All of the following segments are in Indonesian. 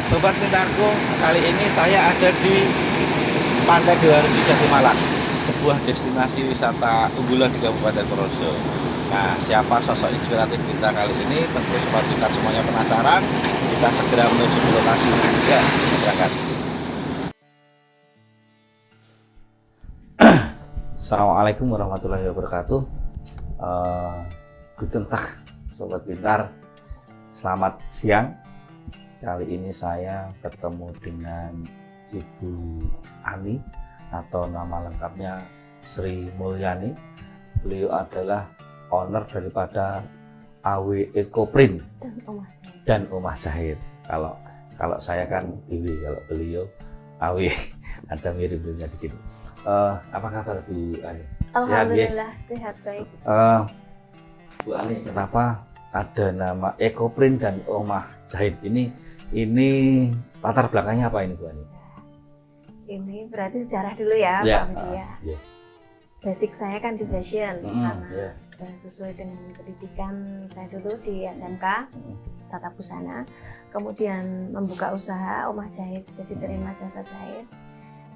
Sobat Pintarku, kali ini saya ada di Pantai Dewa Reji Jatimalang, sebuah destinasi wisata unggulan di Kabupaten Purworejo. Nah, siapa sosok inspiratif kita kali ini? Tentu Sobat Pintar semuanya penasaran. Kita segera menuju ke lokasi. Ya, silakan. Assalamualaikum warahmatullahi wabarakatuh. Guten Tag, Sobat Pintar. Selamat siang. Kali ini saya ketemu dengan Ibu Ani atau nama lengkapnya Sri Mulyani. Beliau adalah owner daripada AW Ecoprint dan Omah Jahit. Kalau saya kan Iwi, kalau beliau AW. Ada mirip-miripnya dikit. Apa kabar Bu Ani? Alhamdulillah sehat baik. Bu Ani, kenapa ada nama Ecoprint dan Omah Jahit ini latar belakangnya apa ini Bu Ani? Ini berarti sejarah dulu ya, Ya, Pak Budi ya. yeah. Basic saya kan di fashion karena Yeah. sesuai dengan pendidikan saya dulu di SMK Tata Busana. Kemudian membuka usaha Omah Jahit, jadi terima jasa jahit.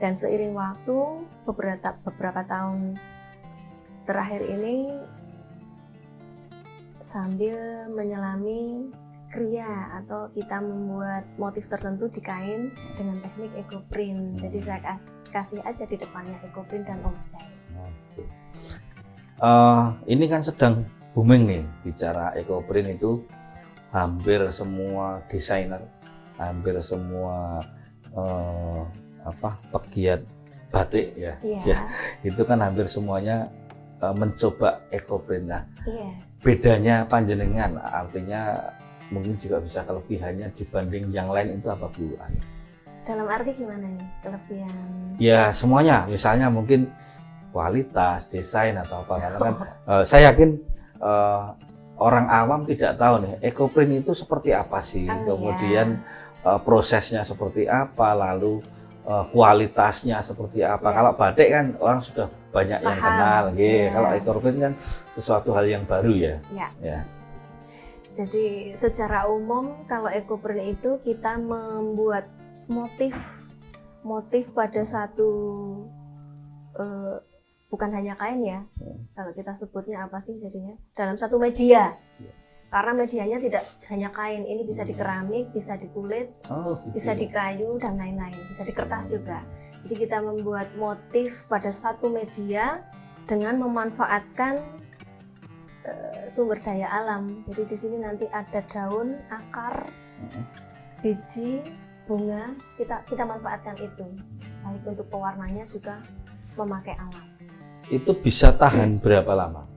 Dan seiring waktu beberapa tahun terakhir ini sambil menyelami kria atau kita membuat motif tertentu di kain dengan teknik ecoprint. Jadi saya kasih aja di depannya ecoprint dan Omah Jahit. Ini kan sedang booming nih bicara ecoprint itu. Hampir semua desainer, hampir semua pegiat batik ya, itu kan hampir semuanya mencoba ecoprint. Nah, bedanya panjenengan, artinya mungkin juga bisa kelebihannya dibanding yang lain itu apa Bu Ani? Dalam arti gimana nih kelebihan? Ya semuanya, misalnya mungkin kualitas, desain atau apa. Karena kan saya yakin orang awam tidak tahu nih ecoprint itu seperti apa sih, kemudian prosesnya seperti apa, lalu kualitasnya seperti apa. Kalau batik kan orang sudah banyak yang kenal, kalau ecoprint kan sesuatu hal yang baru ya. Ya. Jadi secara umum kalau ecoprint itu kita membuat motif pada satu bukan hanya kain ya. Kalau kita sebutnya apa sih jadinya? Dalam satu media. Karena medianya tidak hanya kain, ini bisa di keramik, bisa di kulit, bisa di kayu dan lain-lain, bisa di kertas juga. Jadi kita membuat motif pada satu media dengan memanfaatkan sumber daya alam. Jadi di sini nanti ada daun, akar, biji, bunga, kita manfaatkan itu. Baik untuk pewarnanya juga memakai alam. Itu bisa tahan berapa lama?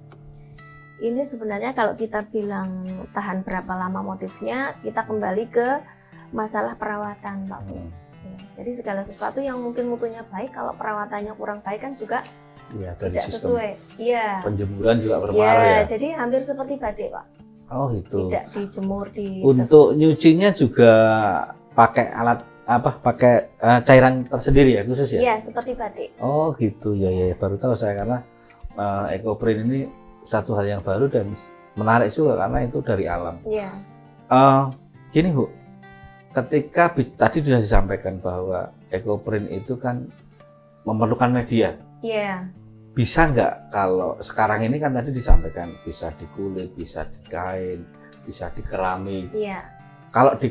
Ini sebenarnya kalau kita bilang tahan berapa lama motifnya, kita kembali ke masalah perawatan, Pak Bu. Jadi segala sesuatu yang mungkin mutunya baik, kalau perawatannya kurang baik kan juga dari tidak sistem sesuai. Penjemuran juga berpengaruh ya. Jadi hampir seperti batik, Pak. Oh gitu. Tidak dijemur di. Untuk nyucinya juga pakai alat pakai cairan tersendiri ya, khusus ya? Iya, seperti batik. Oh gitu, ya baru tahu saya, karena ecoprint ini satu hal yang baru dan menarik juga karena itu dari alam. Iya. Gini Bu, ketika tadi sudah disampaikan bahwa ecoprint itu kan memerlukan media. Iya. Bisa nggak kalau sekarang ini kan tadi disampaikan bisa di kulit, bisa di kain, bisa di keramik. Iya. Kalau di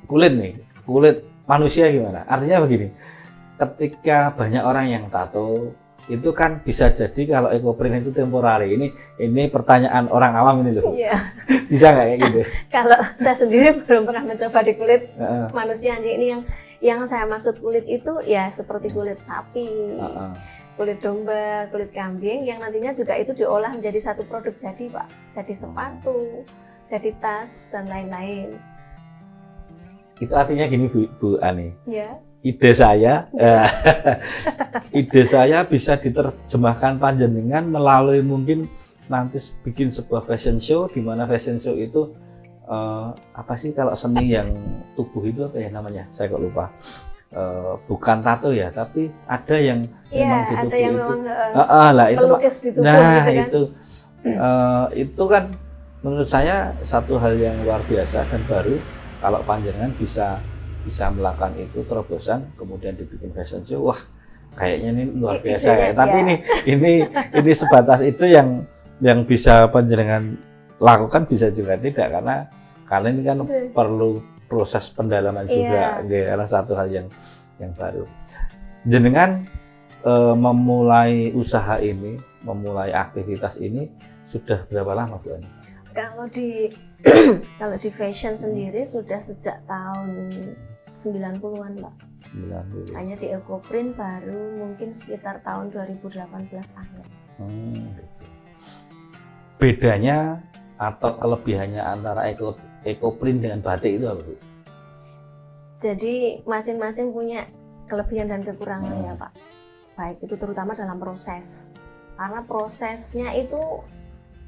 kulit manusia gimana? Artinya begini, ketika banyak orang yang tato, itu kan bisa jadi kalau ecoprint itu temporary. Ini pertanyaan orang awam ini loh. Iya. Bisa nggak kayak gitu? Kalau saya sendiri belum pernah mencoba di kulit manusia. Ini yang saya maksud kulit itu ya seperti kulit sapi, kulit domba, kulit kambing yang nantinya juga itu diolah menjadi satu produk jadi Pak. Jadi sepatu, jadi tas dan lain-lain. Itu artinya gini Bu Ani. Ya. Ide saya bisa diterjemahkan panjenengan melalui mungkin nanti bikin sebuah fashion show, di mana fashion show itu apa sih kalau seni yang tubuh itu apa ya namanya? Saya kok lupa. Bukan tato ya, tapi ada yang memang di tubuh yang itu. lah itu di tubuh, nah gitu kan? itu kan menurut saya satu hal yang luar biasa dan baru kalau panjenengan bisa bisa melakukan itu terobosan, kemudian dibikin fashion show, wah kayaknya ini luar biasa ya. Iya. Tapi ini sebatas itu yang bisa panjenengan lakukan, bisa juga tidak, karena ini kan perlu proses pendalaman juga, karena satu hal yang baru. Jenengan memulai usaha ini, memulai aktivitas ini sudah berapa lama Bu Ani? Kalau di fashion sendiri sudah sejak tahun 90-an Pak. 90. Hanya di Ecoprint baru mungkin sekitar tahun 2018 akhir. Bedanya atau kelebihannya antara Ecoprint dengan batik itu apa Bu? Jadi masing-masing punya kelebihan dan kekurangan ya Pak. Baik itu terutama dalam proses. Karena prosesnya itu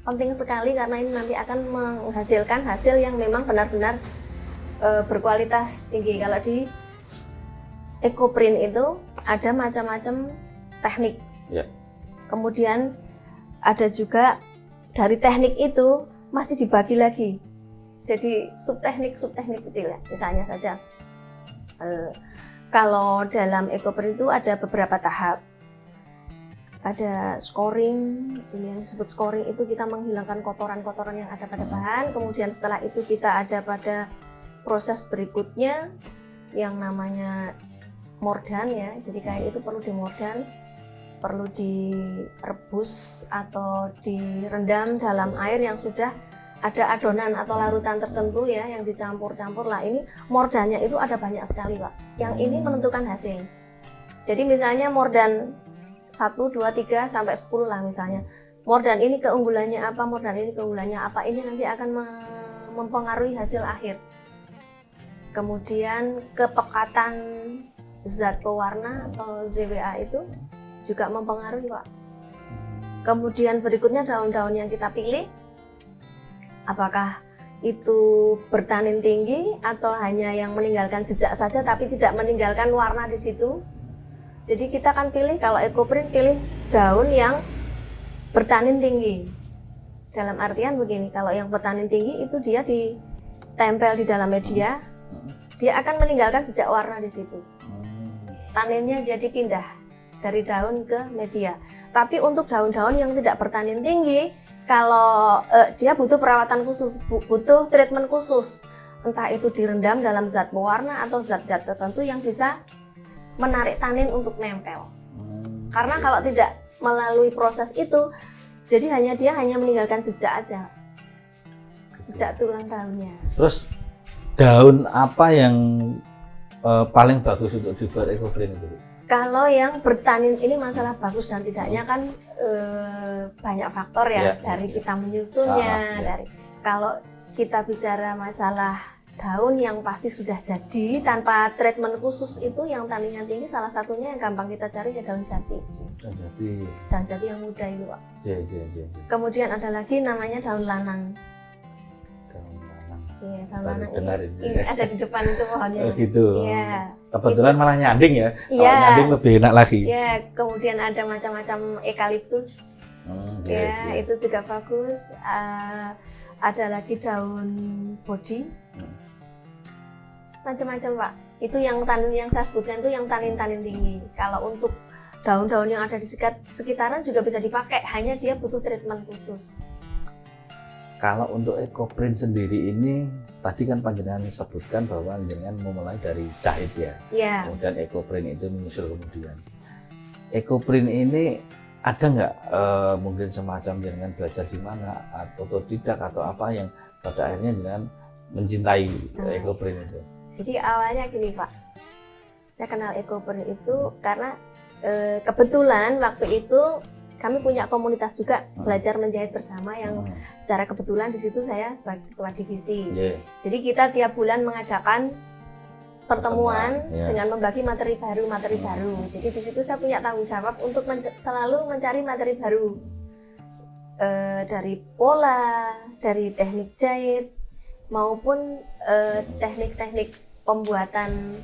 penting sekali, karena ini nanti akan menghasilkan hasil yang memang benar-benar berkualitas tinggi. Kalau di Ecoprint itu ada macam-macam teknik. Ya. Kemudian ada juga dari teknik itu masih dibagi lagi. Jadi subteknik kecil ya. Misalnya saja kalau dalam Ecoprint itu ada beberapa tahap. Ada scoring, ini yang disebut scoring itu kita menghilangkan kotoran-kotoran yang ada pada bahan. Kemudian setelah itu kita ada pada proses berikutnya yang namanya mordan ya. Jadi kain itu perlu dimordan, perlu direbus atau direndam dalam air yang sudah ada adonan atau larutan tertentu ya, yang dicampur-campur lah. Ini mordannya itu ada banyak sekali Pak. Yang ini menentukan hasil. Jadi misalnya mordan 1, 2, 3, sampai 10 lah misalnya. Mordan ini keunggulannya apa, mordan ini keunggulannya apa, ini nanti akan mempengaruhi hasil akhir. Kemudian kepekatan zat pewarna atau ZWA itu juga mempengaruhi Pak. Kemudian berikutnya daun-daun yang kita pilih, apakah itu bertanin tinggi atau hanya yang meninggalkan jejak saja tapi tidak meninggalkan warna di situ. Jadi kita akan pilih, kalau Ecoprint pilih daun yang bertanin tinggi. Dalam artian begini, kalau yang bertanin tinggi itu dia ditempel di dalam media, dia akan meninggalkan jejak warna di situ. Taninnya jadi pindah dari daun ke media. Tapi untuk daun-daun yang tidak bertanin tinggi, kalau dia butuh perawatan khusus, butuh treatment khusus. Entah itu direndam dalam zat pewarna atau zat-zat tertentu yang bisa menarik tanin untuk nempel. Karena kalau tidak melalui proses itu, jadi dia hanya meninggalkan jejak aja, jejak tulang daunnya. Terus daun apa yang paling bagus untuk dibuat Ecoprint itu? Kalau yang bertanin ini masalah bagus dan tidaknya kan banyak faktor ya, dari kita menyusunnya, dari kalau kita bicara masalah daun yang pasti sudah jadi tanpa treatment khusus itu yang taninya tinggi, salah satunya yang gampang kita cari ya daun jati. Daun jati yang muda itu Pak. Kemudian ada lagi namanya daun lanang. Iya, daun lanang ini ada di depan itu pohonnya. Oh gitu. Iya. Kebetulan malah nyanding ya. Iya. Kalau nyanding lebih enak lagi. Iya, kemudian ada macam-macam eukaliptus. Ya, itu juga bagus. Ada lagi daun bodi. Macam-macam Pak. Itu yang saya sebutkan itu yang tanin-tanin tinggi. Kalau untuk daun-daun yang ada di sekitaran juga bisa dipakai, hanya dia butuh treatment khusus. Kalau untuk Ecoprint sendiri ini, tadi kan panjenengan sebutkan bahwa panjenengan memulai dari jahit ya. Iya. Kemudian Ecoprint itu menyusul kemudian. Ecoprint ini ada nggak mungkin semacam jenengan belajar di mana atau otodidak atau apa yang pada akhirnya jenengan mencintai Ecoprint itu? Jadi awalnya gini Pak, saya kenal Ecoprint itu karena kebetulan waktu itu kami punya komunitas juga belajar menjahit bersama yang secara kebetulan di situ saya sebagai ketua divisi. Jadi kita tiap bulan mengadakan pertemuan dengan membagi materi baru. Jadi di situ saya punya tanggung jawab untuk selalu mencari materi baru dari pola, dari teknik jahit maupun teknik-teknik pembuatan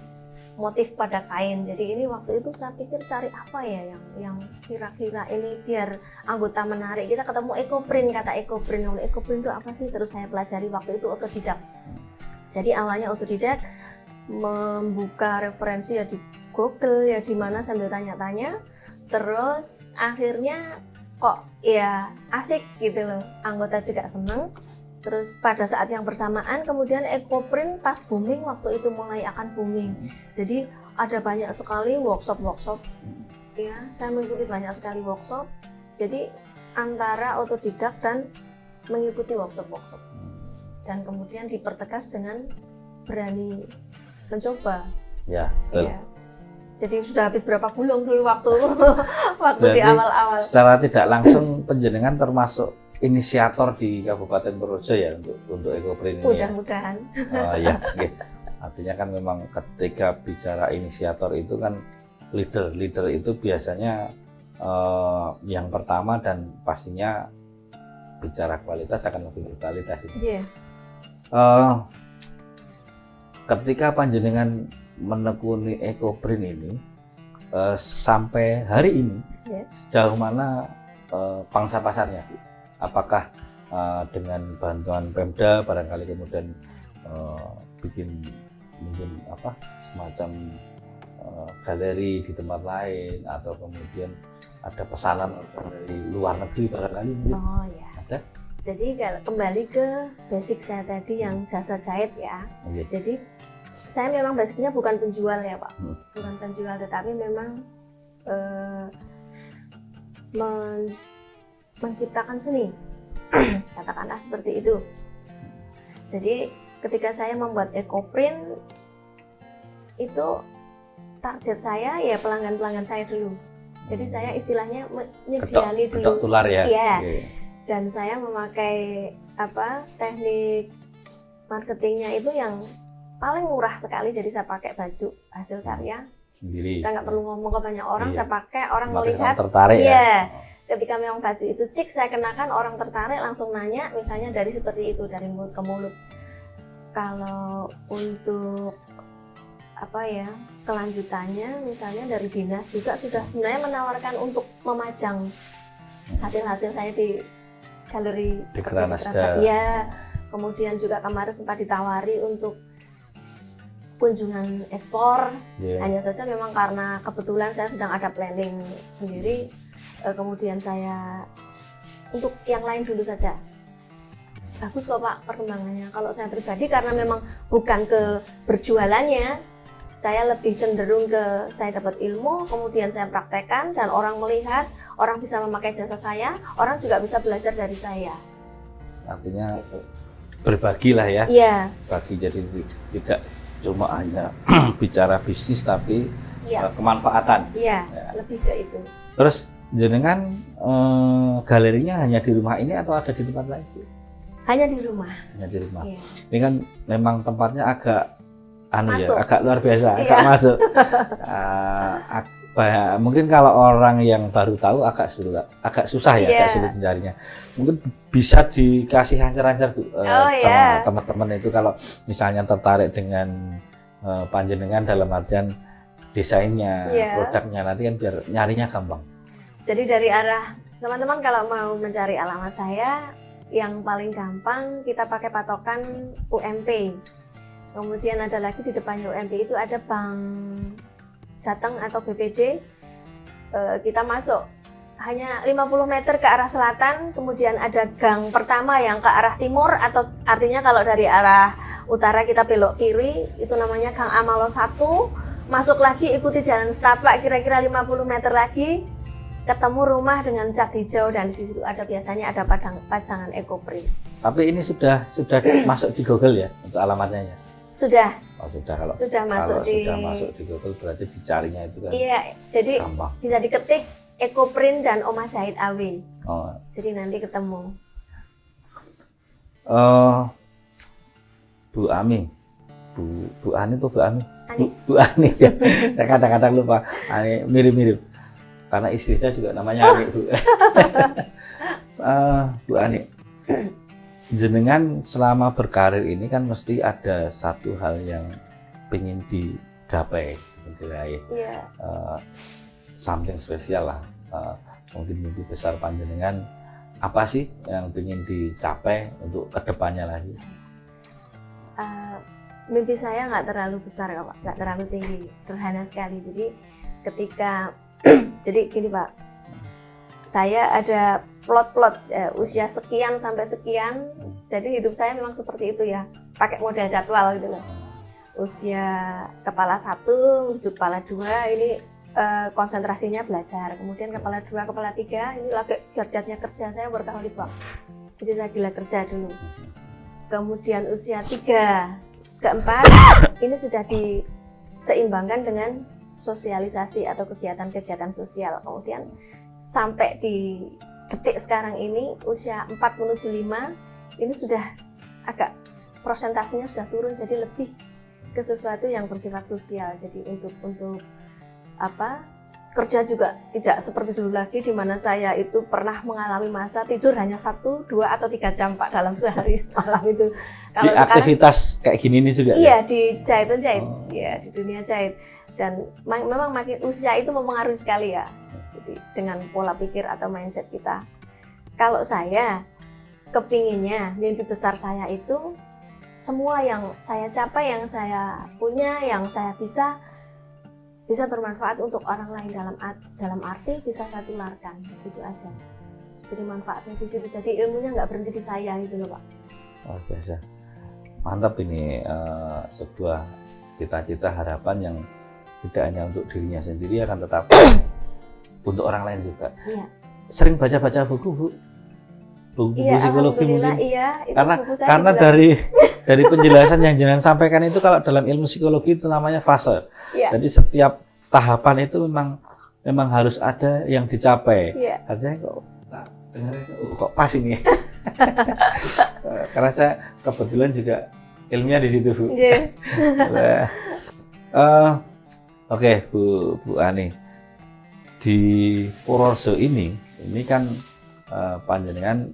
motif pada kain. Jadi ini waktu itu saya pikir cari apa ya yang kira-kira ini biar anggota menarik. Kita ketemu Ecoprint, kata Ecoprint itu apa sih? Terus saya pelajari waktu itu otodidak. Jadi awalnya otodidak, membuka referensi ya di Google ya di mana sambil tanya-tanya, terus akhirnya kok ya asik gitu loh, anggota juga seneng. Terus pada saat yang bersamaan kemudian Ecoprint pas booming, waktu itu mulai akan booming, jadi ada banyak sekali workshop ya, saya mengikuti banyak sekali workshop, jadi antara otodidak dan mengikuti workshop dan kemudian dipertegas dengan berani mencoba. Ya, betul. Ya. Jadi sudah habis berapa gulung dulu waktu di awal-awal. Secara tidak langsung penjenengan termasuk inisiator di Kabupaten Purworejo ya untuk Ecoprint ini. Mudah-mudahan. Ya, okay. Artinya kan memang ketika bicara inisiator itu kan leader itu biasanya yang pertama dan pastinya bicara kualitas akan lebih berkualitas. Yes. Ketika panjenengan menekuni Ecoprint ini sampai hari ini, sejauh mana pangsa pasarnya? Apakah dengan bantuan Pemda barangkali kemudian bikin mungkin semacam galeri di tempat lain, atau kemudian ada pesanan dari luar negeri barangkali mungkin? Oh ya. Ada? Jadi kalau kembali ke basic saya tadi yang jasa jahit ya. Jadi saya memang basicnya bukan penjual ya Pak, bukan penjual, tetapi memang menciptakan seni, katakanlah seperti itu. Jadi ketika saya membuat Ecoprint itu target saya ya pelanggan-pelanggan saya dulu. Jadi saya istilahnya menyediani dulu. Gedok tular ya. Iya. Dan saya memakai teknik marketingnya itu yang paling murah sekali. Jadi saya pakai baju hasil karya sendiri. Saya nggak perlu ngomong ke banyak orang. Saya pakai, orang Semakin melihat. Tertarik ya. Ketika memang baju itu cik saya kenakan, orang tertarik langsung nanya, misalnya dari seperti itu, dari mulut ke mulut. Kalau untuk kelanjutannya misalnya dari dinas juga sudah sebenarnya menawarkan untuk memajang hasil-hasil saya di galeri di Kranasda. Ya, kemudian juga kemarin sempat ditawari untuk kunjungan ekspor. Hanya saja memang karena kebetulan saya sedang ada planning sendiri, kemudian saya untuk yang lain dulu saja. Bagus kok Pak perkembangannya. Kalau saya pribadi karena memang bukan ke berjualannya, saya lebih cenderung ke saya dapat ilmu, kemudian saya praktekkan dan orang melihat, orang bisa memakai jasa saya, orang juga bisa belajar dari saya. Artinya berbagi lah ya. Iya. Bagi, jadi tidak cuma hanya bicara bisnis tapi kemanfaatan. Iya, lebih ke itu. Terus jenengan galerinya hanya di rumah ini atau ada di tempat lain? Hanya di rumah. Hanya di rumah. Iya. Ini kan memang tempatnya agak agak luar biasa, agak masuk. Mungkin kalau orang yang baru tahu agak susah ya, agak sulit mencarinya. Mungkin bisa dikasih ancar-ancar sama teman-teman itu kalau misalnya tertarik dengan panjenengan dalam artian desainnya, produknya, nanti kan biar nyarinya gampang. Jadi dari arah teman-teman kalau mau mencari alamat saya, yang paling gampang kita pakai patokan UMP. Kemudian ada lagi di depannya UMP itu ada Bank Jateng atau BPD. Kita masuk hanya 50 meter ke arah selatan, kemudian ada gang pertama yang ke arah timur, atau artinya kalau dari arah utara kita belok kiri, itu namanya Gang Amalo 1. Masuk lagi ikuti jalan setapak kira-kira 50 meter lagi, ketemu rumah dengan cat hijau, dan di situ biasanya ada pajangan Ecoprint. Tapi ini sudah masuk di Google ya untuk alamatnya ya? Sudah. Oh, sudah. Sudah masuk di Google berarti dicarinya itu kan. Iya, jadi gampang. Bisa diketik Ecoprint dan Omah Jahit AW. Oh. Jadi nanti ketemu. Bu Ami. Bu Ani atau Bu Ami? Bu Ani ya. Saya kadang-kadang lupa. Ani mirip-mirip. Karena istri saya juga namanya Ani, Bu. Bu Ani. Jenengan selama berkarir ini kan mesti ada satu hal yang ingin digapai, diraih. Yeah. Something spesial lah. Mungkin mimpi besar panjenengan apa sih yang ingin dicapai untuk kedepannya lagi? Mimpi saya nggak terlalu besar Pak, nggak terlalu tinggi, sederhana sekali. Jadi ketika jadi gini Pak, saya ada plot-plot usia sekian sampai sekian, jadi hidup saya memang seperti itu ya, pakai model jadwal gitu loh. Usia kepala 1 menuju kepala 2 ini konsentrasinya belajar, kemudian kepala 2, kepala 3 ini lagi giat-giatnya kerja, saya workaholic Pak. Jadi saya gila kerja dulu. Kemudian usia 3 ke 4 ini sudah diseimbangkan dengan sosialisasi atau kegiatan-kegiatan sosial. Kemudian sampai di detik sekarang ini usia 4 menuju 5 ini sudah agak prosentasenya sudah turun, jadi lebih ke sesuatu yang bersifat sosial. Jadi untuk kerja juga tidak seperti dulu lagi, di mana saya itu pernah mengalami masa tidur hanya 1, 2 atau 3 jam Pak dalam sehari malam itu. Kalau di aktivitas sekarang, kayak gini nih juga? Iya, di jahit, ya di dunia jahit. Dan memang makin usia itu mempengaruhi sekali ya. Jadi dengan pola pikir atau mindset kita. Kalau saya kepinginnya, mimpi besar saya itu semua yang saya capai, yang saya punya, yang saya bisa bermanfaat untuk orang lain, dalam arti bisa saya tularkan, itu aja. Jadi manfaatnya di situ, jadi ilmunya nggak berhenti di saya gitu loh Pak. Oh, biasa. Mantap ini, sebuah cita-cita harapan yang tidak hanya untuk dirinya sendiri akan tetapi untuk orang lain juga. Iya. Sering baca-baca buku Bu? Buku Iya, psikologi mungkin? Iya, itu karena dari penjelasan yang jenengan sampaikan itu, kalau dalam ilmu psikologi itu namanya fase. Iya. Jadi setiap tahapan itu memang harus ada yang dicapai. Iya. Artinya kok pas ini. Karena saya kebetulan juga ilmiah di situ Bu. Iya. Oke, Bu Ani, di Purworejo ini kan panjenengan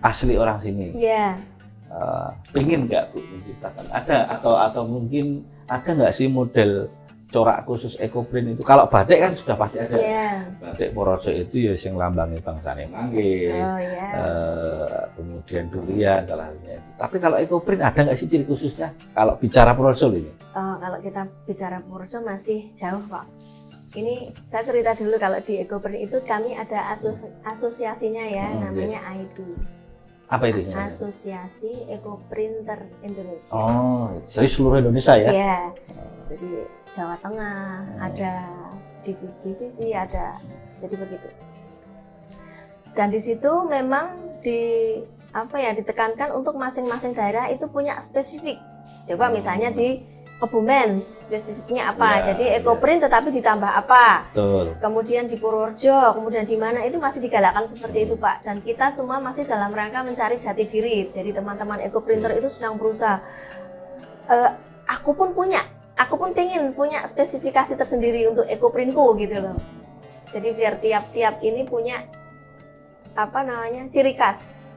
asli orang sini. Iya. Pengen nggak Bu menciptakan, ada atau mungkin ada nggak sih model corak khusus ekoprint itu? Kalau batik kan sudah pasti ada. Yeah. Batik Purworejo itu ya yang lambangnya bangsane Manggis, kemudian durian salah satunya itu. Tapi kalau ekoprint ada nggak sih ciri khususnya kalau bicara Purworejo ini? Kalau kita bicara Purworejo masih jauh Pak. Ini saya cerita dulu, kalau di ekoprint itu kami ada asosiasinya ya, namanya AIDU. Apa itu sebenarnya? Asosiasi Ekoprinter Indonesia. Oh, jadi seluruh Indonesia ya? Iya. Jadi Jawa Tengah ada divisi-divisi, ada, jadi begitu. Dan di situ memang ditekankan untuk masing-masing daerah itu punya spesifik. Coba misalnya di Kebumen spesifiknya apa, jadi ekoprint tetapi ditambah apa. Betul. Kemudian di Purworejo, kemudian di mana itu masih digalakkan seperti itu Pak. Dan kita semua masih dalam rangka mencari jati diri. Jadi teman-teman ekoprinter itu sedang berusaha. Aku pun pengen punya spesifikasi tersendiri untuk ekoprintku gitu loh. Jadi biar tiap-tiap ini punya ciri khas.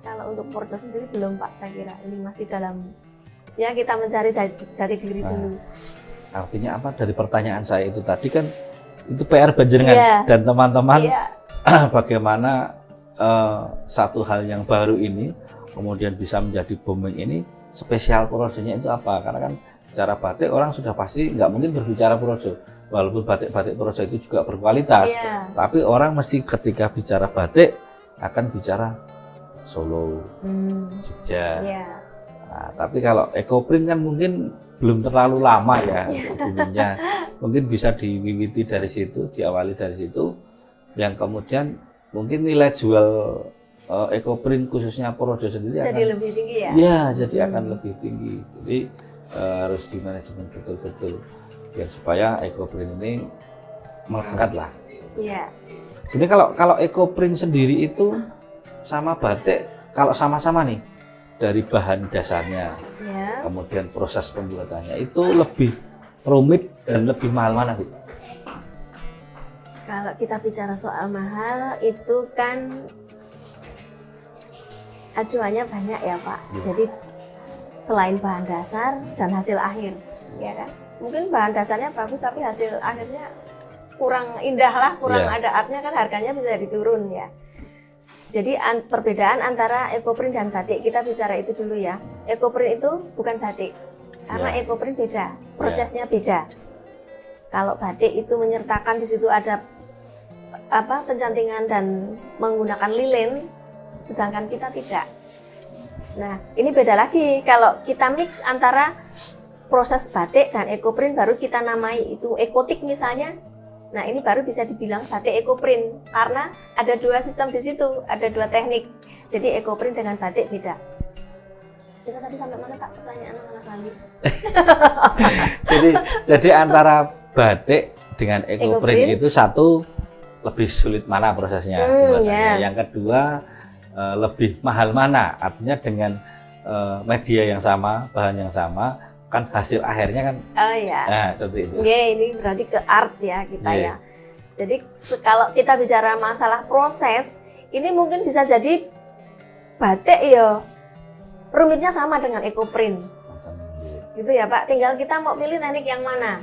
Kalau untuk Purworejo sendiri belum Pak, saya kira ini masih dalam. Ya, kita mencari jati diri dulu. Artinya apa? Dari pertanyaan saya itu tadi kan, itu PR panjenengan dan teman-teman, bagaimana satu hal yang baru ini kemudian bisa menjadi booming ini, spesial Purworejonya itu apa? Karena kan bicara batik orang sudah pasti nggak mungkin berbicara Purworejo. Walaupun batik-batik Purworejo itu juga berkualitas, tapi orang mesti ketika bicara batik akan bicara Solo, Jogja. Nah, tapi kalau ekoprint kan mungkin belum terlalu lama ya boomingnya. Mungkin bisa diwiwiti dari situ, diawali dari situ, yang kemudian mungkin nilai jual ekoprint khususnya Purworejo sendiri jadi akan lebih tinggi ya? Iya, jadi akan lebih tinggi. Jadi harus dimanajemen betul-betul biar supaya ekoprint ini mengangkat lah. Iya. Jadi kalau ekoprint sendiri itu sama batik, kalau sama-sama nih, dari bahan dasarnya, kemudian proses pembuatannya itu lebih rumit dan lebih mahal mana Bu? Kalau kita bicara soal mahal itu kan acuannya banyak ya Pak. Jadi selain bahan dasar dan hasil akhir, ya kan? Mungkin bahan dasarnya bagus tapi hasil akhirnya kurang indah lah, kurang ada artnya, kan harganya bisa diturun ya. Jadi perbedaan antara ekoprint dan batik, kita bicara itu dulu ya. Ekoprint itu bukan batik. karena ekoprint beda, prosesnya beda. Kalau batik itu menyertakan di situ ada pencantingan dan menggunakan lilin, sedangkan kita tidak. Nah, ini beda lagi. Kalau kita mix antara proses batik dan ekoprint, baru kita namai itu ekotik misalnya. Nah, ini baru bisa dibilang batik ekoprint karena ada dua sistem di situ, ada dua teknik. Jadi ekoprint dengan batik beda. Kita tadi sampai mana Pak? Pertanyaan malah kali. jadi antara batik dengan ekoprint itu satu lebih sulit mana prosesnya, yang kedua lebih mahal mana, artinya dengan media yang sama, bahan yang sama, kan hasil akhirnya kan nah, seperti itu. Ini berarti ke art ya kita ya. Jadi kalau kita bicara masalah proses, ini mungkin bisa jadi batik ya rumitnya sama dengan ekoprint, gitu ya Pak. Tinggal kita mau pilih teknik yang mana.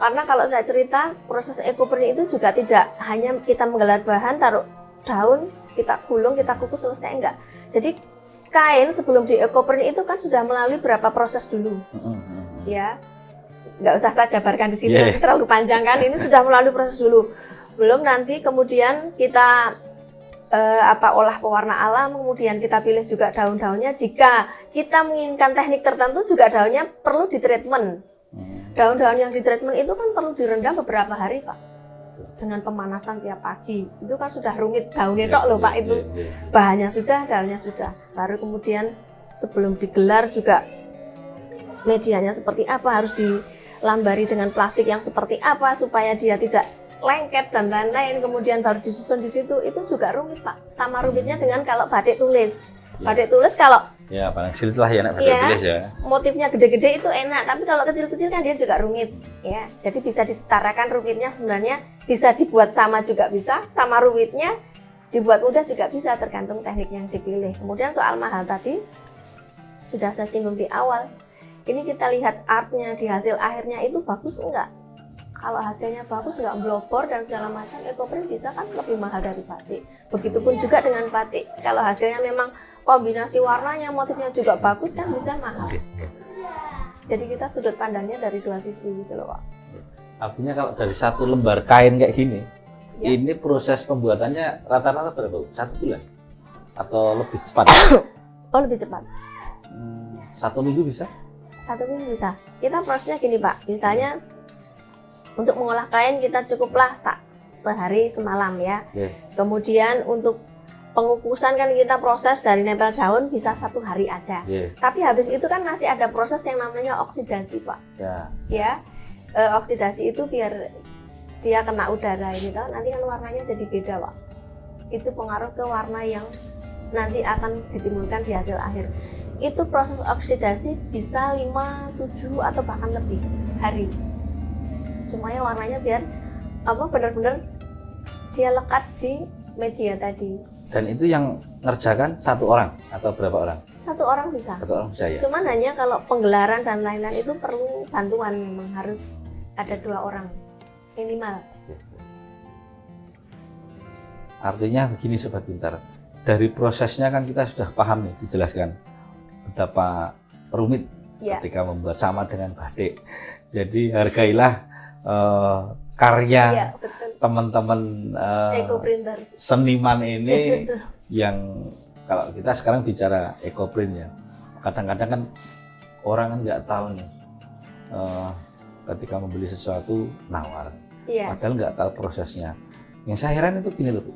Karena kalau saya cerita, proses ekoprint itu juga tidak hanya kita menggelar bahan, taruh daun, kita gulung, kita kukus, selesai, enggak. Jadi kain sebelum di ekoprint itu kan sudah melalui berapa proses dulu, ya. Nggak usah saya jabarkan di sini, nanti terlalu panjang kan. Ini sudah melalui proses dulu. Belum nanti kemudian kita olah pewarna alam, kemudian kita pilih juga daun-daunnya. Jika kita menginginkan teknik tertentu, juga daunnya perlu ditreatment. Daun-daun yang ditreatment itu kan perlu direndam beberapa hari Pak, dengan pemanasan tiap pagi. Itu kan sudah rumit, daunnya tok loh Pak, itu bahannya sudah, daunnya sudah. Baru kemudian sebelum digelar juga medianya seperti apa, harus dilambari dengan plastik yang seperti apa supaya dia tidak lengket dan lain-lain, kemudian baru disusun di situ. Itu juga rumit Pak, sama rumitnya dengan kalau batik tulis. Batik tulis kalau paling sulit lah ya batik tulis ya. Motifnya gede-gede itu enak, tapi kalau kecil-kecil kan dia juga rumit ya. Jadi bisa disetarakan rumitnya, sebenarnya bisa dibuat sama juga bisa, sama rumitnya dibuat mudah juga bisa, tergantung teknik yang dipilih. Kemudian soal mahal tadi sudah saya singgung di awal. Ini kita lihat artnya di hasil akhirnya itu bagus enggak? Kalau hasilnya bagus, nggak blobor dan segala macam, ekoprint bisa kan lebih mahal dari batik. Begitupun juga dengan batik. Kalau hasilnya memang kombinasi warnanya, motifnya juga bagus kan bisa mahal. Jadi kita sudut pandangnya dari dua sisi gitu loh Pak. Artinya kalau dari satu lembar kain kayak gini, ini proses pembuatannya rata-rata berapa? 1 bulan? Atau lebih cepat? Oh lebih cepat. 1 minggu bisa? 1 minggu bisa. Kita prosesnya gini Pak, misalnya untuk mengolah kain kita cukuplah sehari semalam ya. Kemudian untuk pengukusan kan kita proses dari nempel daun bisa 1 hari aja. Tapi habis itu kan masih ada proses yang namanya oksidasi Pak. Oksidasi itu biar dia kena udara ini toh, nanti kan warnanya jadi beda Pak. Itu pengaruh ke warna yang nanti akan ditimbulkan di hasil akhir. Itu proses oksidasi bisa 5, 7 atau bahkan lebih hari. Supaya warnanya biar benar-benar dia lekat di media tadi. Dan itu yang ngerjakan 1 orang atau berapa orang? 1 orang bisa. 1 orang bisa ya. Cuman hanya kalau penggelaran dan lain-lain itu perlu bantuan, memang harus ada 2 orang minimal. Artinya begini Sobat Pintar, dari prosesnya kan kita sudah paham nih, dijelaskan betapa rumit ketika membuat sama dengan batik. Jadi hargailah karya teman-teman seniman ini yang kalau kita sekarang bicara ekoprint ya, kadang-kadang kan orang kan nggak tahu nih ketika membeli sesuatu nawar, padahal nggak tahu prosesnya. Yang saya heran itu gini loh Bu,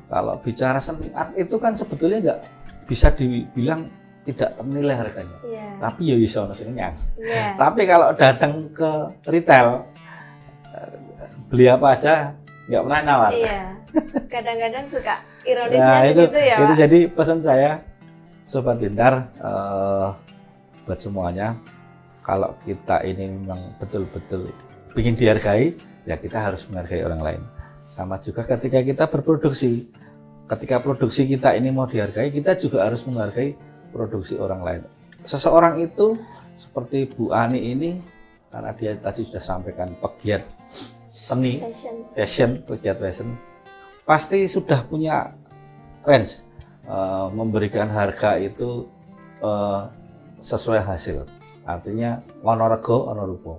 kalau bicara seni art itu kan sebetulnya nggak bisa dibilang tidak ternilai harganya, tapi ya bisa maksudnya. Tapi kalau datang ke retail, beli apa aja nggak pernah nawar. Kadang-kadang suka ironisnya gitu ya. Itu jadi pesan saya Sobat Pintar buat semuanya, kalau kita ini memang betul-betul ingin dihargai, ya kita harus menghargai orang lain. Sama juga ketika kita berproduksi, ketika produksi kita ini mau dihargai, kita juga harus menghargai produksi orang lain. Seseorang itu seperti Bu Ani ini, karena dia tadi sudah sampaikan pegiat seni, pegiat fashion, pasti sudah punya range memberikan harga itu sesuai hasil. artinya ono rego ono rupa,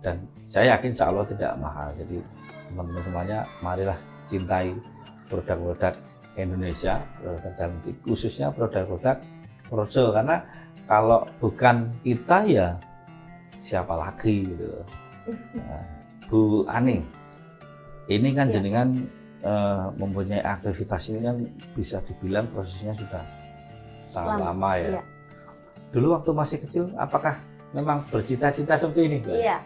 dan saya yakin insya Allah tidak mahal. Jadi teman-teman semuanya marilah cintai produk-produk Indonesia, produk dalam negeri, khususnya produk-produk Projo, karena kalau bukan kita ya siapa lagi gitu. Nah, Bu Ani, ini kan jenengan mempunyai aktivitas ini kan bisa dibilang prosesnya sudah sangat lama ya. Dulu waktu masih kecil apakah memang bercita-cita seperti ini? Iya,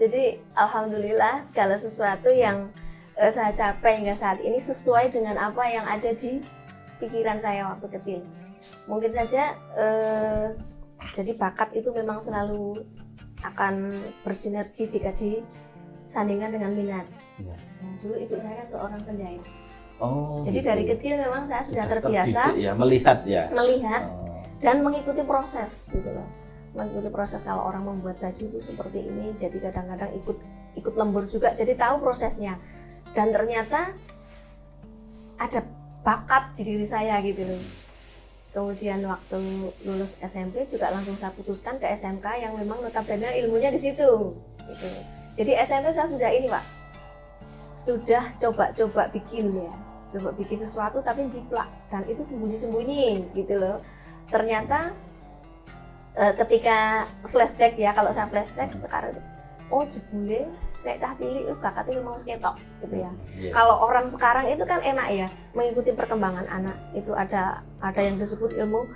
jadi alhamdulillah segala sesuatu yang saya capai hingga saat ini sesuai dengan apa yang ada di pikiran saya waktu kecil. Mungkin saja jadi bakat itu memang selalu akan bersinergi jika disandingkan dengan minat. Ya. Nah, dulu ibu saya kan seorang penjahit. Oh, jadi gitu. Dari kecil memang saya sudah terbiasa ya, melihat dan mengikuti proses gitu loh. Mengikuti proses kalau orang membuat baju itu seperti ini, jadi kadang-kadang ikut lembur juga, jadi tahu prosesnya. Dan ternyata ada bakat di diri saya gitu loh. Kemudian waktu lulus SMP juga langsung saya putuskan ke SMK yang memang notabene ilmunya di situ. Gitu. Jadi SMP saya sudah ini Pak, sudah coba bikin ya, coba bikin sesuatu tapi jiplak dan itu sembunyi-sembunyi gitu loh. Ternyata ketika flashback ya, kalau saya flashback sekarang, oh jebule nek cah cilik wis bakatnya memang ketok gitu ya. Yeah. Kalau orang sekarang itu kan enak ya mengikuti perkembangan anak. Itu ada yang disebut ilmu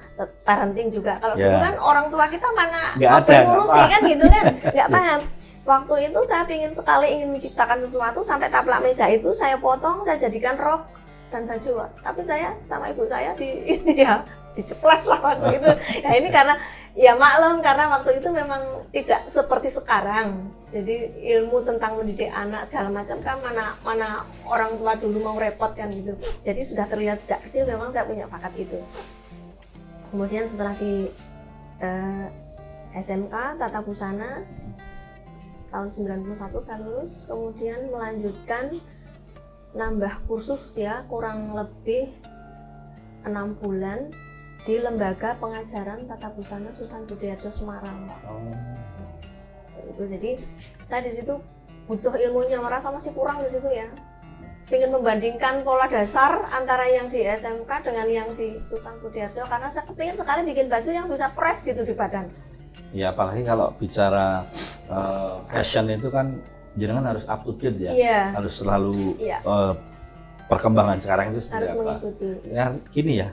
parenting juga. Kalau dulu kan orang tua kita mana ngurusi kan gitu kan, nggak paham. Waktu itu saya ingin menciptakan sesuatu sampai taplak meja itu saya potong, saya jadikan rok dan baju. Tapi saya sama ibu saya diceplas lah waktu itu. Ya ini karena ya maklum karena waktu itu memang tidak seperti sekarang. Jadi ilmu tentang mendidik anak segala macam kan mana orang tua dulu mau repot kan gitu. Jadi sudah terlihat sejak kecil memang saya punya bakat itu. Kemudian setelah di SMK Tata Busana tahun 91 saya lulus, kemudian melanjutkan nambah kursus ya kurang lebih 6 bulan di Lembaga Pengajaran Tata Busana Susan Budiarto Semarang. Itu jadi saya di situ butuh ilmunya, merasa masih kurang di situ ya. Pengen membandingkan pola dasar antara yang di SMK dengan yang di Susan Budiarto karena saya kepingin sekali bikin baju yang bisa press gitu di badan. Ya apalagi kalau bicara fashion itu kan jangan harus up to date ya, harus selalu perkembangan sekarang itu seperti harus apa. Mengikuti. Ya gini ya.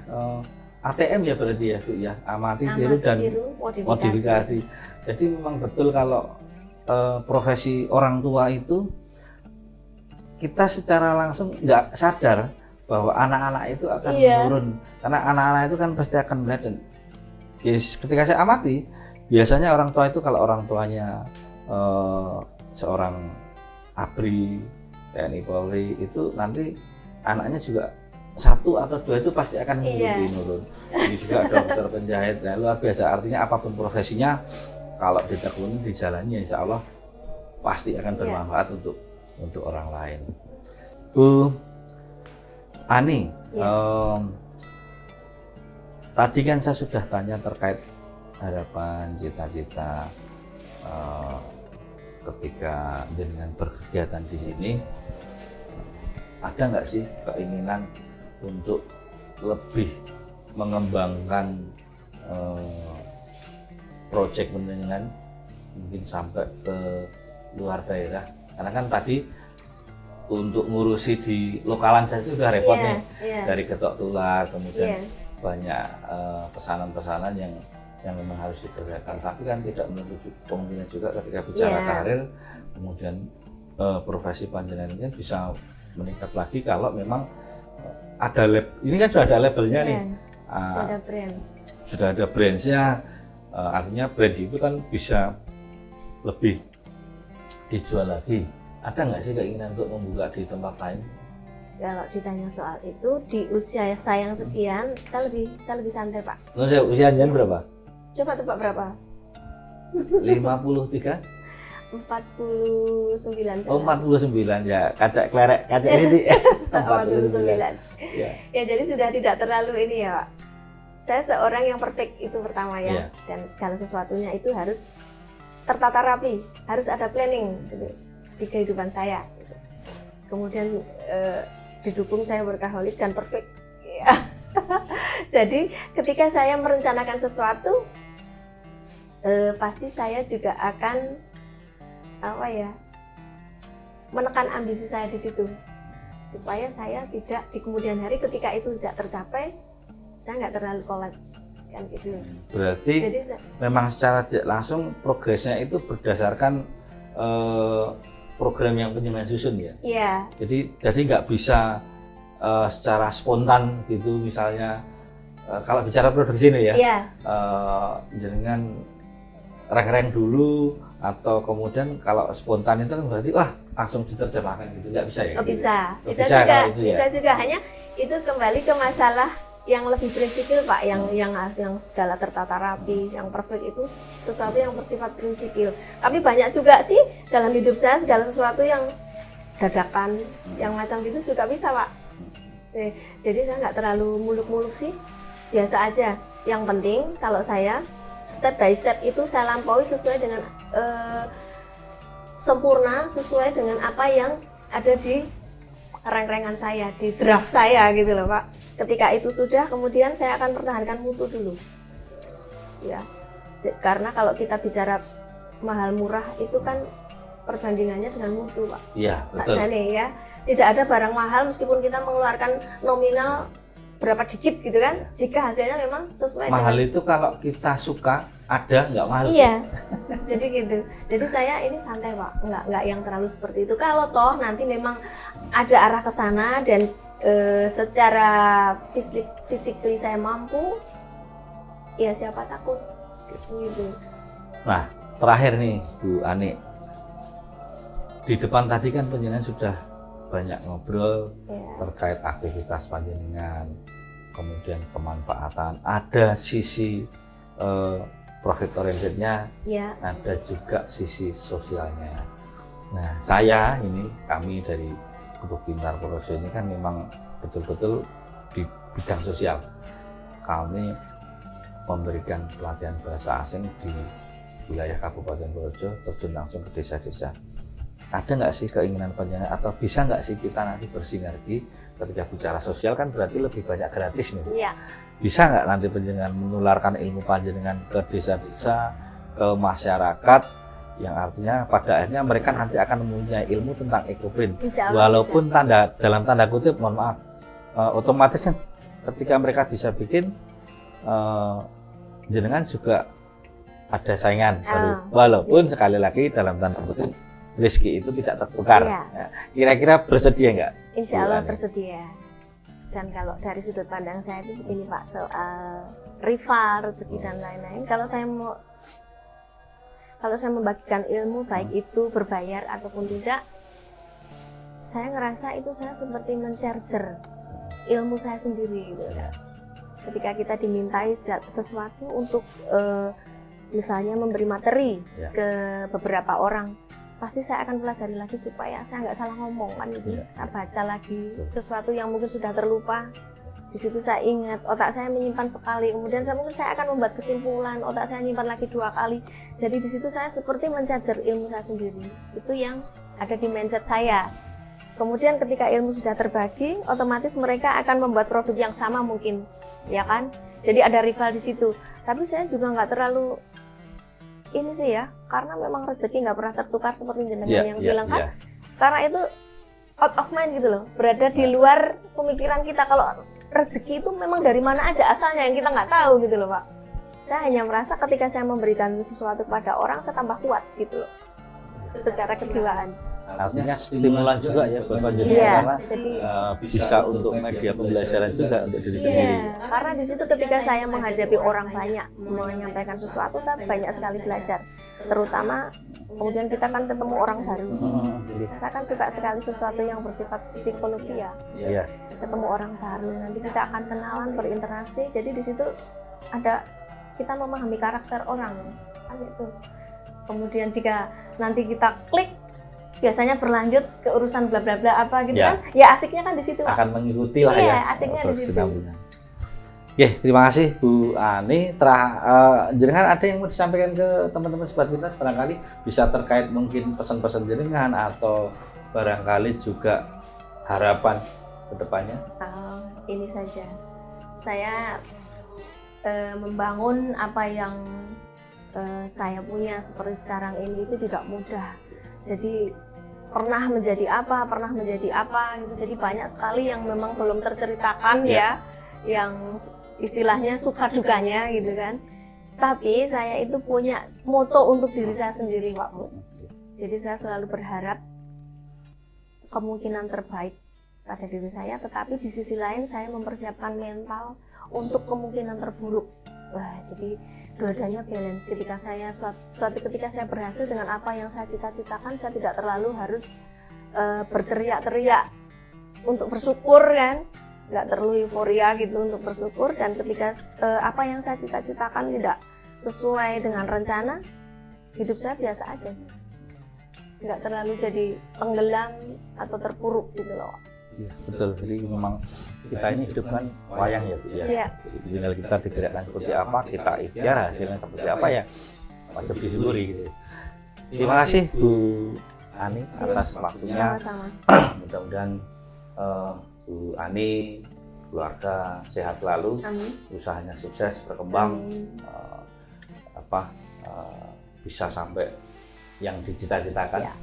ATM ya berarti ya Bu ya, amati tiru dan modifikasi. Jadi memang betul kalau profesi orang tua itu kita secara langsung nggak sadar bahwa anak-anak itu akan menurun, karena anak-anak itu kan pasti akan melihat. Dan ketika saya amati biasanya orang tua itu kalau orang tuanya seorang ABRI, TNI Polri itu nanti anaknya juga 1 atau 2 itu pasti akan menurun. Jadi juga dokter penjahit, nah, luar biasa. Artinya apapun profesinya kalau ditekuni dijalani insya Allah pasti akan bermanfaat untuk orang lain. Bu Ani, tadi kan saya sudah tanya terkait harapan, cita-cita ketika dengan berkegiatan di sini, ada nggak sih keinginan untuk lebih mengembangkan proyek penelitian mungkin sampai ke luar daerah? Karena kan tadi untuk ngurusi di lokalan saja itu udah repot nih, dari getok tular, kemudian banyak pesanan-pesanan yang memang harus dikerjakan. Tapi kan tidak menutup kemungkinan juga ketika bicara karir, kemudian profesi panjenengan ini bisa meningkat lagi kalau memang ada ini kan sudah ada labelnya nih, sudah ada brand, sudah ada brandnya, artinya brand itu kan bisa lebih dijual lagi. Ada nggak sih keinginan untuk membuka di tempat lain? Kalau ditanya soal itu di usia saya yang sekian, saya lebih santai Pak. Usia Anda berapa? Coba tebak berapa? 53? 49. Oh 49 ya, kaca ini 49. Ya jadi sudah tidak terlalu ini ya Pak. saya seorang yang perfect itu pertama ya. Iya. Dan segala sesuatunya itu harus tertata rapi, harus ada planning gitu, di kehidupan saya. Gitu. Kemudian didukung saya workaholic dan perfect. Ya. Jadi ketika saya merencanakan sesuatu, pasti saya juga akan menekan ambisi saya di situ, supaya saya tidak di kemudian hari ketika itu tidak tercapai, saya nggak terlalu kolaps kan gitu. Berarti Jadi, memang secara tidak langsung progresnya itu berdasarkan program yang penjenengan susun ya. iya, Jadi nggak bisa secara spontan gitu, misalnya kalau bicara produksi ini ya, iya, jenengan reng-reng dulu, atau kemudian kalau spontan itu kan berarti wah langsung diterjemahkan gitu, nggak bisa ya? oh, gitu bisa, ya? bisa Bisa juga, kalau itu ya? bisa juga. Hanya itu kembali ke masalah yang lebih prinsipil Pak, yang segala tertata rapi, yang perfect itu sesuatu yang bersifat prinsipil. Tapi banyak juga sih dalam hidup saya segala sesuatu yang dadakan, yang macam gitu juga bisa Pak. Jadi saya nggak terlalu muluk-muluk sih, biasa aja. Yang penting kalau saya step by step itu saya lampaui sesuai dengan sempurna, sesuai dengan apa yang ada di reng-rengan saya, di draft saya gitu loh Pak. Ketika itu sudah, kemudian saya akan pertahankan mutu dulu. Ya, karena kalau kita bicara mahal murah itu kan perbandingannya dengan mutu Pak. Iya, betul. Sajane ya, tidak ada barang mahal meskipun kita mengeluarkan nominal berapa dikit gitu kan, jika hasilnya memang sesuai Mahal dengan... itu kalau kita suka, ada nggak mahal. Iya, jadi gitu. Jadi saya ini santai Pak, nggak yang terlalu seperti itu. Kalau toh nanti memang ada arah ke sana dan secara physically saya mampu, ya siapa takut gitu. Nah, terakhir nih Bu Ani, di depan tadi kan panjenengan sudah banyak ngobrol Ya. terkait aktivitas panjenengan, kemudian kemanfaatan, ada sisi profit orientednya, Ya. ada juga sisi sosialnya. Nah, kami dari Gubuk Pintar Purworejo ini kan memang betul-betul di bidang sosial. Kami memberikan pelatihan bahasa asing di wilayah Kabupaten Purworejo, terjun langsung ke desa-desa. Ada nggak sih keinginan panjenengan, atau bisa nggak sih kita nanti bersinergi ketika bicara sosial kan berarti lebih banyak gratis nih. Iya. Bisa nggak nanti panjenengan menularkan ilmu panjenengan ke desa-desa, ke masyarakat, yang artinya pada akhirnya mereka nanti akan mempunyai ilmu tentang ekoprint. Insya Allah Walaupun dalam tanda kutip, mohon maaf, otomatis kan ketika mereka bisa bikin, jenengan juga ada saingan baru. Walaupun sekali lagi dalam tanda kutip rezeki itu tidak tertukar. Iya. Ya, kira-kira bersedia nggak? Insya Allah Bu Ani? bersedia. Dan kalau dari sudut pandang saya itu begini Pak, soal rival, rezeki dan lain-lain. Kalau saya membagikan ilmu, baik itu berbayar ataupun tidak, saya ngerasa itu saya seperti mencarger ilmu saya sendiri gitu. Ya. Ketika kita dimintai sesuatu untuk misalnya memberi materi Ya. ke beberapa orang, pasti saya akan pelajari lagi supaya saya nggak salah ngomong kan gitu. Ya. Saya baca lagi Betul. sesuatu yang mungkin sudah terlupa. Di situ saya ingat, otak saya menyimpan sekali, kemudian saya akan membuat kesimpulan, otak saya menyimpan lagi 2 kali. Jadi di situ saya seperti mencajar ilmu saya sendiri. Itu yang ada di mindset saya. Kemudian ketika ilmu sudah terbagi, otomatis mereka akan membuat produk yang sama mungkin, ya kan? Jadi ada rival di situ. Tapi saya juga nggak terlalu ini sih ya, karena memang rezeki nggak pernah tertukar seperti jenengan yang bilang kan. Karena itu out of mind gitu loh, berada di luar pemikiran kita. Kalau rezeki itu memang dari mana aja asalnya yang kita nggak tahu gitu loh Pak. Saya hanya merasa ketika saya memberikan sesuatu kepada orang, saya tambah kuat gitu loh, secara kejiwaan. Artinya stimulan juga ya buat panjenengan, Iya, karena jadi bisa untuk media pembelajaran juga untuk diri sendiri. iya, karena di situ ketika saya menghadapi orang banyak menyampaikan sesuatu, saya banyak sekali belajar. Terutama kemudian kita kan ketemu orang baru. Saya kan suka sekali sesuatu yang bersifat psikologi ya. Iya. Ketemu orang baru, nanti kita akan kenalan, berinteraksi. Jadi di situ ada kita memahami karakter orang kan itu. Kemudian jika nanti kita klik, biasanya berlanjut ke urusan bla bla bla apa gitu Ya. kan, ya asiknya kan di situ Pak. Akan mengikuti lah Iya, ya. asiknya di situ. berkesinambungan. terima kasih Bu Ani. Jenengan ada yang mau disampaikan ke teman-teman Sobat Pintar barangkali bisa terkait mungkin pesan-pesan jenengan atau barangkali juga harapan ke depannya? Ini saja. Saya membangun apa yang saya punya seperti sekarang ini itu tidak mudah. Jadi pernah menjadi apa gitu. Jadi banyak sekali yang memang belum terceritakan ya, yang istilahnya suka dukanya gitu kan. Tapi saya itu punya moto untuk diri saya sendiri, Pak Bu. Jadi saya selalu berharap kemungkinan terbaik pada diri saya, tetapi di sisi lain saya mempersiapkan mental untuk kemungkinan terburuk. Wah, jadi dua-duanya balance. Ketika saya suatu ketika saya berhasil dengan apa yang saya cita-citakan, saya tidak terlalu harus berteriak-teriak untuk bersyukur kan, nggak terlalu euforia gitu untuk bersyukur. Dan ketika apa yang saya cita-citakan tidak sesuai dengan rencana, hidup saya biasa aja sih, nggak terlalu jadi tenggelam atau terpuruk gitu loh. Ya, betul. Jadi memang kita ini hidup kan wayang ya Bu ya. Iya. Tinggal kita digerakkan seperti apa, kita ikhtiar hasilnya seperti apa ya patut disyukuri gitu. Terima kasih Bu Ani atas waktunya. Sama-sama. Mudah-mudahan Bu Ani keluarga sehat selalu, Amin. usahanya sukses berkembang, Amin. bisa sampai yang dicita-citakan. Ya.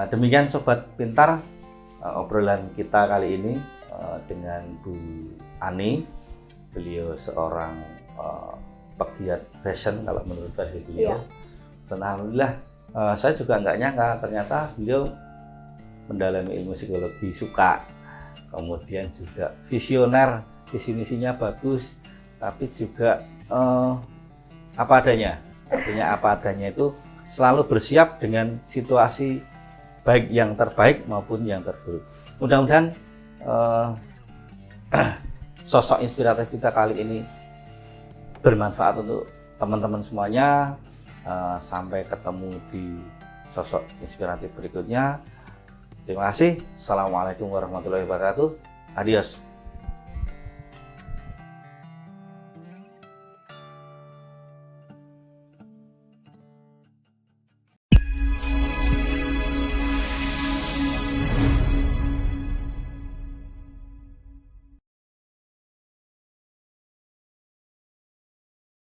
Demikian Sobat Pintar, obrolan kita kali ini dengan Bu Ani. Beliau seorang pegiat fashion kalau menurut versi beliau. Ya. Dan alhamdulillah saya juga nggak nyangka ternyata beliau mendalami ilmu psikologi, suka, kemudian juga visioner, visi misinya bagus, tapi juga apa adanya. Artinya apa adanya itu selalu bersiap dengan situasi baik yang terbaik maupun yang terburuk. Mudah-mudahan sosok inspiratif kita kali ini bermanfaat untuk teman-teman semuanya. Sampai ketemu di sosok inspiratif berikutnya. Terima kasih. Assalamualaikum warahmatullahi wabarakatuh. Adios.